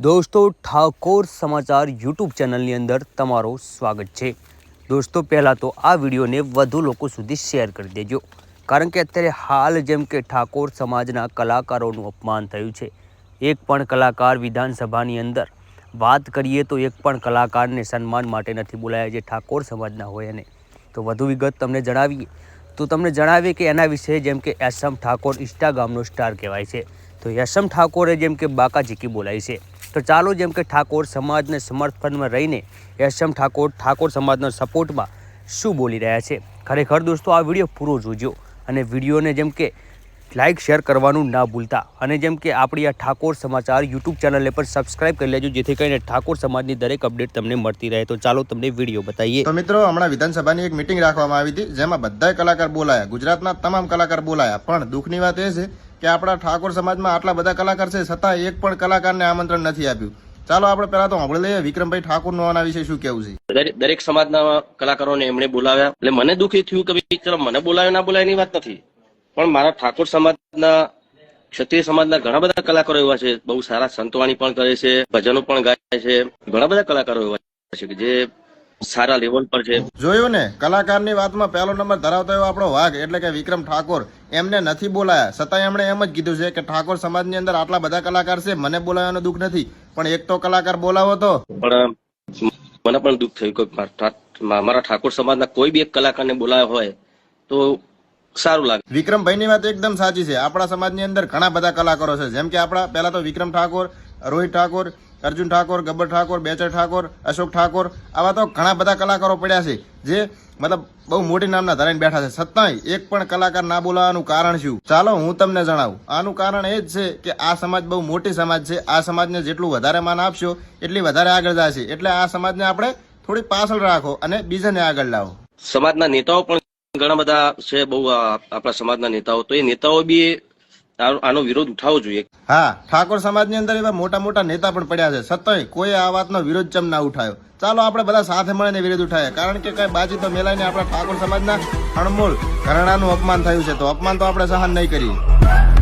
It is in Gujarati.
दोस्तों ઠાકોર સમાચાર यूट्यूब ચેનલની અંદર તમારું સ્વાગત છે। દોસ્તો પહેલાં તો આ વિડીયોને વધુ લોકો સુધી શેર કરી દેજો, કારણ કે અત્યારે હાલ જેમ કે ઠાકોર સમાજના કલાકારોનું અપમાન થયું છે। એક પણ કલાકાર વિધાનસભાની અંદર વાત કરીએ તો એક પણ કલાકારને સન્માન માટે નથી બોલાયા જે ઠાકોર સમાજના હોય એને। તો વધુ વિગત તમને જણાવીએ તો તમને જણાવીએ કે એના વિશે જેમ કે એસએમ ઠાકોર ઇન્સ્ટાગ્રામનો સ્ટાર કહેવાય છે, તો એસએમ ઠાકોરે જેમ કે બાકાચીકી બોલાવી છે। तो चालो जेम के ठाकोर समाज ने समर्थन में रहीने एसएम ठाकोर समाज सपोर्ट में शू बोली रहा है। खरेखर दोस्तों आ विडियो पूरो जोजो अने विडियो ने जेम के लाइक शेर करवानुं ना भूलता अने जेम के आपणी आ ठाकोर समाचार यूट्यूब चैनल पर सब्सक्राइब कर लेजो, जेथी करीने ठाकोर समाजनी दरेक अपडेट तमने मळती रहे। तो चालो तमने विडियो बताईए। तो मित्रों हमणां विधानसभानी एक मीटिंग राखवामां आवी हती, जेमां बधाय कलाकार बोलाया, गुजरातना तमाम कलाकार बोलाया, पण दुखनी वात ए छे કે આપણા ઠાકોર સમાજમાં આટલા બધા કલાકાર છે છતાં એક પણ કલાકારને આમંત્રણ નથી આપ્યું। ચાલો આપણે પહેલા તો સાંભળી લઈએ વિક્રમભાઈ ઠાકોરનું આના વિશે શું કહેવું છે। દરેક સમાજના કલાકારોને એમણે બોલાવ્યા, એટલે મને દુઃખી થયું કે ચલો મને બોલાવ્યો ના બોલાય એની વાત નથી, પણ મારા ઠાકોર સમાજના ક્ષત્રિય સમાજના ઘણા બધા કલાકારો એવા છે, બહુ સારા સંતવાણી પણ કરે છે, ભજનો પણ ગાય છે, ઘણા બધા કલાકારો એવા છે કે જે સારા લેવલ પર છે। જોયું ને, કલાકારની વાતમાં પહેલો નંબર ધરાવતો એવો આપણો વાઘ એટલે કે વિક્રમ ઠાકોર, એમને નથી બોલાયા છતાં એમણે એમ જ કીધું છે કે ઠાકોર સમાજની અંદર આટલા બધા કલાકાર છે, મને બોલાવવાનો દુઃખ નથી, પણ એક તો કલાકાર બોલાવો તો। પણ મને પણ દુઃખ થયું કે મારા ઠાકોર સમાજના કોઈ બી એક કલાકારને બોલાવ્યો હોય તો સારું લાગે। વિક્રમભાઈની વાત એકદમ સાચી છે, આપણા સમાજની અંદર ઘણા બધા કલાકારો છે, જેમ કે આપણા પહેલા તો વિક્રમ ઠાકોર, રોહિત ઠાકોર, અર્જુન ઠાકોર, ગબ્બર ઠાકોર, બેચર ઠાકોર, અશોક ઠાકોર, આવા તો ઘણા બધા કલાકારો પડ્યા છે જે મતલબ બહુ મોટી નામના ધરાઈને બેઠા છે, છતાંય એક પણ કલાકાર ના બોલાવવાનું કારણ શું? ચાલો હું તમને જણાવું। આનું કારણ એ જ છે કે આ સમાજ બહુ મોટી સમાજ છે, આ સમાજને જેટલું વધારે માન આપશો એટલી વધારે આગળ જશે, એટલે આ સમાજને આપણે થોડી પાછળ રાખો અને બીજાને આગળ લાવો। સમાજના નેતાઓ પણ ઘણા બધા છે, બહુ આપણા સમાજના નેતાઓ, તો એ નેતાઓ બી આનો વિરોધ ઉઠાવવો જોઈએ। હા, ઠાકોર સમાજની અંદર એવા મોટા મોટા નેતા પણ પડ્યા છે, છતાંય કોઈ આ વાતનો વિરોધ ચમ ના ઉઠાયો। ચાલો આપણે બધા સાથે મળીને વિરોધ ઉઠાવીએ, કારણ કે કઈ બાજી તો મેલાઈને આપણા ઠાકોર સમાજના અણમોલ ઘરાણાનું અપમાન થયું છે, તો અપમાન તો આપણે સહન નહીં કરીએ।